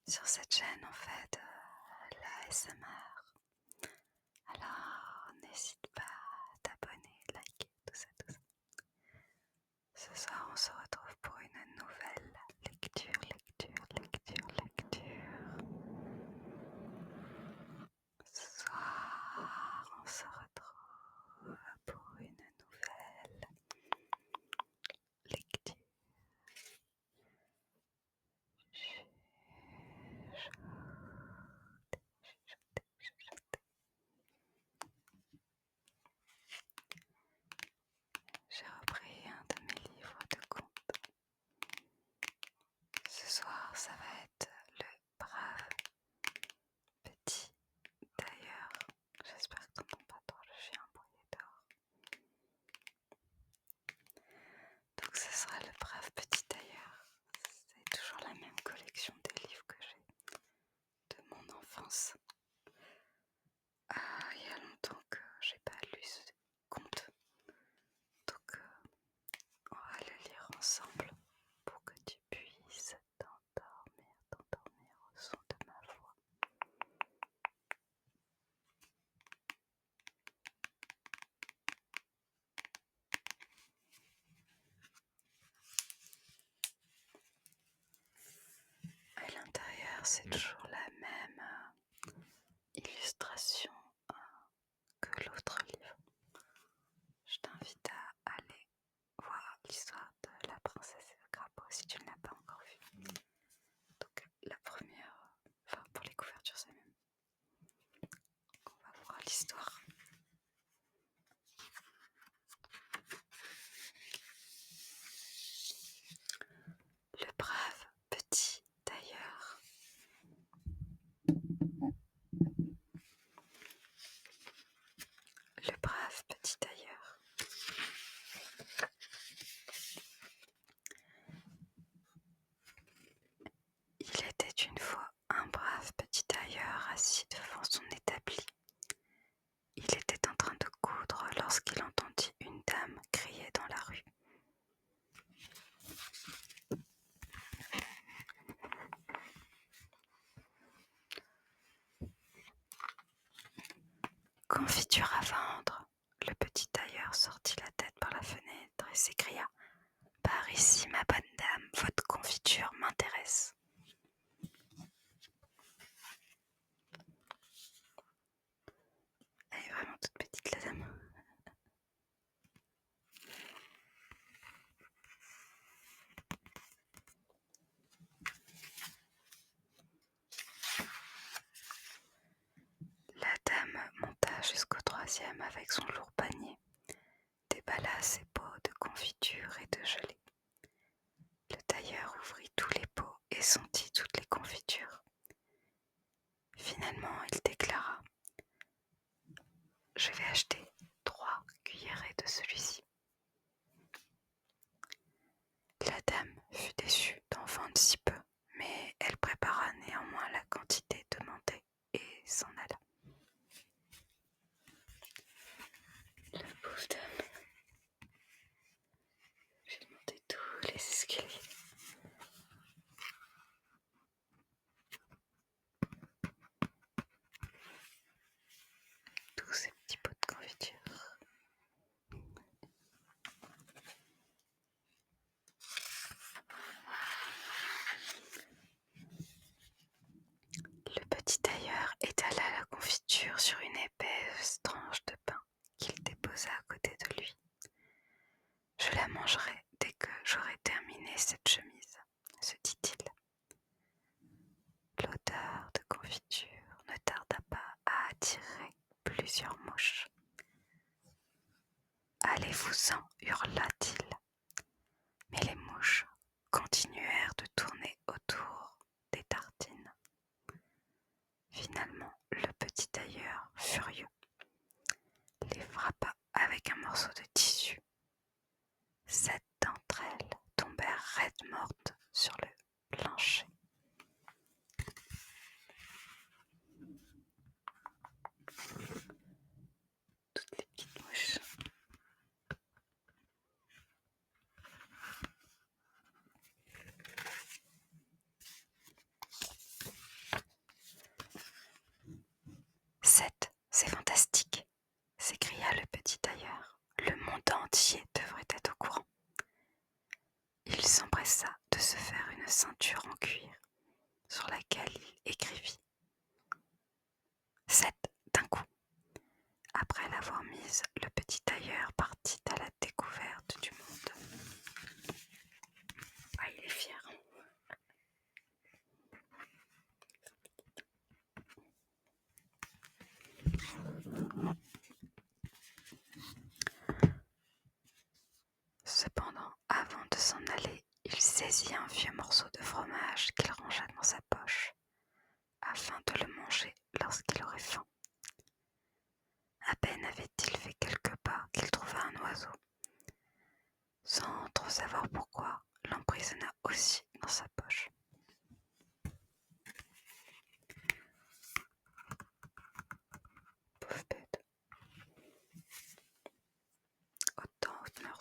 sur cette chaîne en fait la ASMR. Alors n'hésite pas à t'abonner, liker, tout ça, tout ça. Ce soir on se retrouve pour une nouvelle lecture. Ce soir on se retrouve pour une nouvelle lecture. J'ai repris un de mes livres de contes. Ce soir, ça va être Le brave petit tailleur. J'espère que t'entends pas trop le chien aboyer dehors. Donc ce sera Le brave petit tailleur. C'est toujours la même collection des livres que j'ai de mon enfance. Il y a longtemps que j'ai pas lu ce conte. Donc on va le lire ensemble pour que tu puisses t'endormir au son de ma voix. À l'intérieur, c'est toujours la même illustration que l'autre livre. Je t'invite à aller voir l'histoire de la princesse et le crapaud si tu ne l'as pas encore vue. Donc la première, pour les couvertures c'est même. On va voir l'histoire. Le brave petit tailleur. Le brave petit tailleur. Il était une fois un brave petit tailleur assis devant son établi. Il était en train de coudre lorsqu'il entendit une dame crier dans la rue. Confiture à vendre. Le petit tailleur sortit la tête par la fenêtre et s'écria : « Par ici, ma bonne dame, votre confiture m'intéresse. » Elle est vraiment toute petite, la dame. La dame monta jusqu'au troisième avec son lourd panier, déballa ses pots de confiture et de gelée. Le tailleur ouvrit tous les pots et sentit toutes les confitures. Finalement, il déclara : « Je vais acheter 3 cuillerées de celui-ci. » La dame fut déçue d'en vendre si peu, mais elle prépara néanmoins la quantité demandée et s'en alla. La pauvre dame. J'ai monté tous les escaliers. Tous ces petits pots de confiture. Le petit tailleur étala la confiture sur une épaisse tranche de pain qu'il déposa à côté de lui. « Je la mangerai dès que j'aurai terminé cette chemise, » se dit-il. L'odeur de confiture ne tarda pas à attirer plusieurs mouches. « Allez-vous-en, hurla-t-il. Mais les mouches continuèrent de tourner autour des tartines. Finalement, le petit tailleur, furieux, les frappa avec un morceau de tissu. 7 d'entre elles tombèrent raides mortes sur le plancher. Toutes les petites mouches. Cependant, avant de s'en aller, il saisit un vieux morceau de fromage qu'il rangea dans sa poche, afin de le manger lorsqu'il aurait faim. À peine avait-il fait quelques pas qu'il trouva un oiseau. Sans trop savoir pourquoi, l'emprisonna aussi dans sa poche. Pauvre bête. Haute meurs.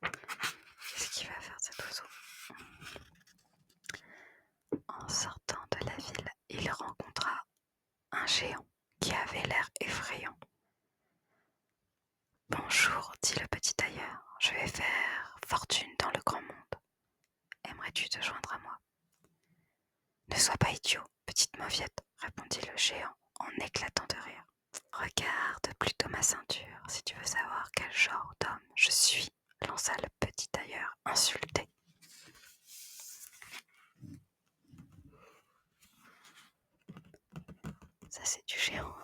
Qu'est-ce qu'il va faire cet oiseau? En sortant de la ville, il rencontra un géant qui avait l'air effrayant. « Bonjour, dit le petit tailleur, je vais faire fortune dans le grand monde. Aimerais-tu te joindre à moi ?»« Ne sois pas idiot, petite mauviette, répondit le géant en éclatant de rire. Regarde plutôt ma ceinture si tu veux savoir quel genre d'homme je suis, lança le petit tailleur insulté. Ça c'est du géant.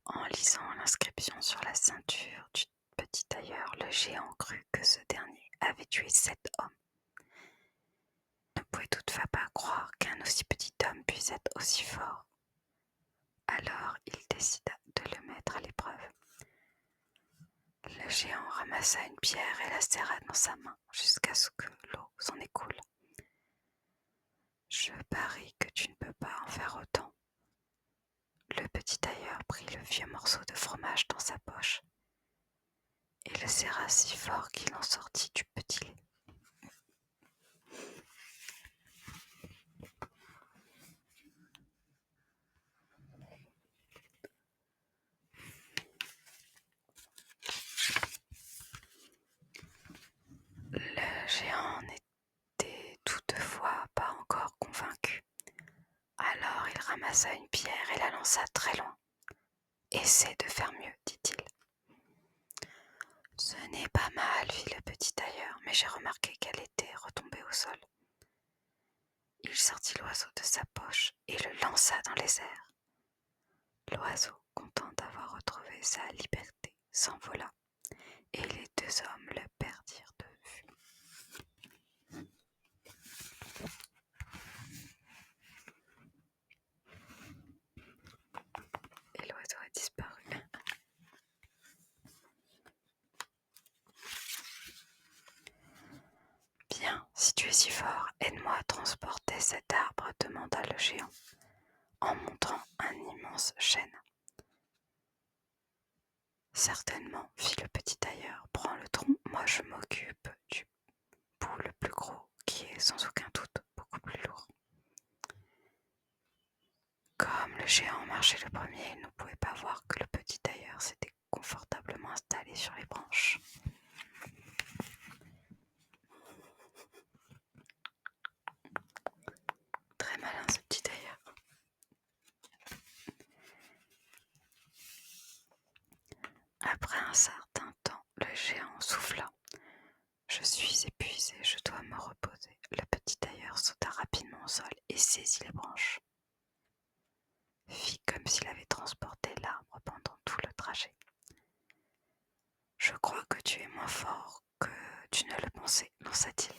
En lisant l'inscription sur la ceinture du petit tailleur, le géant crut que ce dernier avait tué 7 hommes. Il ne pouvait toutefois pas croire qu'un aussi petit homme puisse être aussi fort. Alors il décida de le mettre à l'épreuve. Le géant ramassa une pierre et la serra dans sa main jusqu'à ce que l'eau s'en écoule. « Je parie que tu ne peux pas en faire autant. » Le petit tailleur prit le vieux morceau de fromage dans sa poche et le serra si fort qu'il en sortit du petit lait. Le géant n'était toutefois pas encore convaincu. Alors il ramassa une pierre et la lança très loin. « Essaie de faire mieux, dit-il. »« Ce n'est pas mal, fit le petit tailleur, mais j'ai remarqué qu'elle était retombée au sol. » Il sortit l'oiseau de sa poche et le lança dans les airs. L'oiseau, content d'avoir retrouvé sa liberté, s'envola et les 2 hommes le perdirent de vue. Et l'oiseau a disparu. Bien, si tu es si fort, aide-moi à transporter cet arbre, demanda le géant, en montrant un immense chêne. Certainement, fit le petit tailleur, prends le tronc, moi je m'occupe du bout le plus gros, qui est sans aucun doute beaucoup plus lourd. Comme le géant marchait le premier, il ne pouvait pas voir que le petit tailleur s'était confortablement installé sur les branches. Très malin ce petit tailleur. Après un certain temps, le géant souffla. « Je suis épuisé, je dois me reposer. » Le petit tailleur sauta rapidement au sol et saisit les branches. Fit comme s'il avait transporté l'arbre pendant tout le trajet. « Je crois que tu es moins fort que tu ne le pensais, lança-t-il.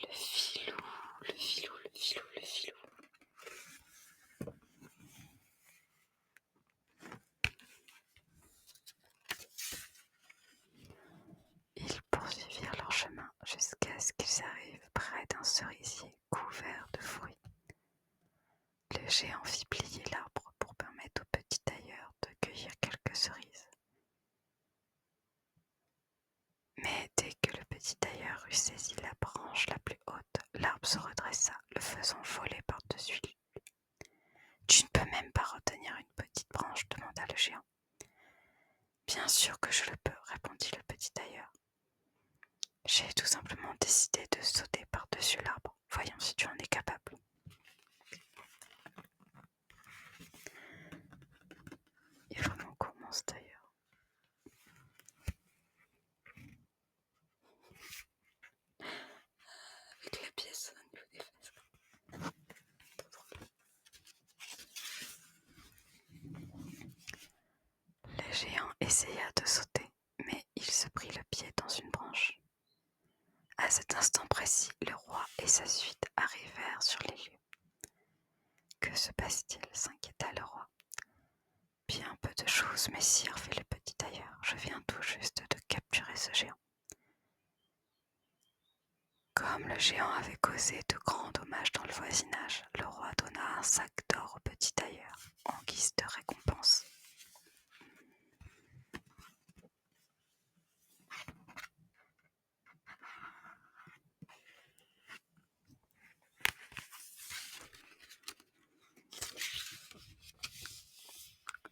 Le filou, le filou, le filou, le filou. Ils poursuivirent leur chemin jusqu'à ce qu'ils arrivent près d'un cerisier couvert de fruits. Le géant fit plier l'arbre pour permettre au petit tailleur de cueillir quelques cerises. Mais dès que le petit tailleur eut saisi la branche la plus haute, l'arbre se redressa, le faisant voler par-dessus lui. « Tu ne peux même pas retenir une petite branche ?» demanda le géant. « Bien sûr que je le peux, » répondit le petit tailleur. « J'ai tout simplement décidé de sauter par-dessus l'arbre. Voyons si tu en es capable. » géant essaya de sauter, mais il se prit le pied dans une branche. À cet instant précis, le roi et sa suite arrivèrent sur les lieux. Que se passe-t-il? S'inquiéta le roi. Bien peu de choses, messire, fit le petit tailleur. Je viens tout juste de capturer ce géant. Comme le géant avait causé de grands dommages dans le voisinage, le roi donna un sac d'or au petit tailleur en guise de récompense.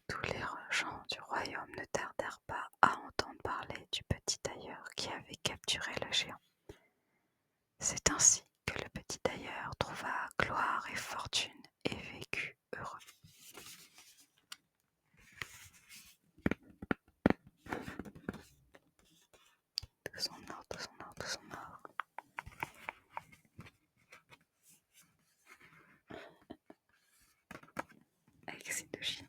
Tous les gens du royaume ne tardèrent pas à entendre parler du petit tailleur qui avait capturé le géant. C'est ainsi que le petit tailleur trouva gloire et fortune et vécut heureux. Tout son or, tout son or, tout son or. Avec ses deux chiens.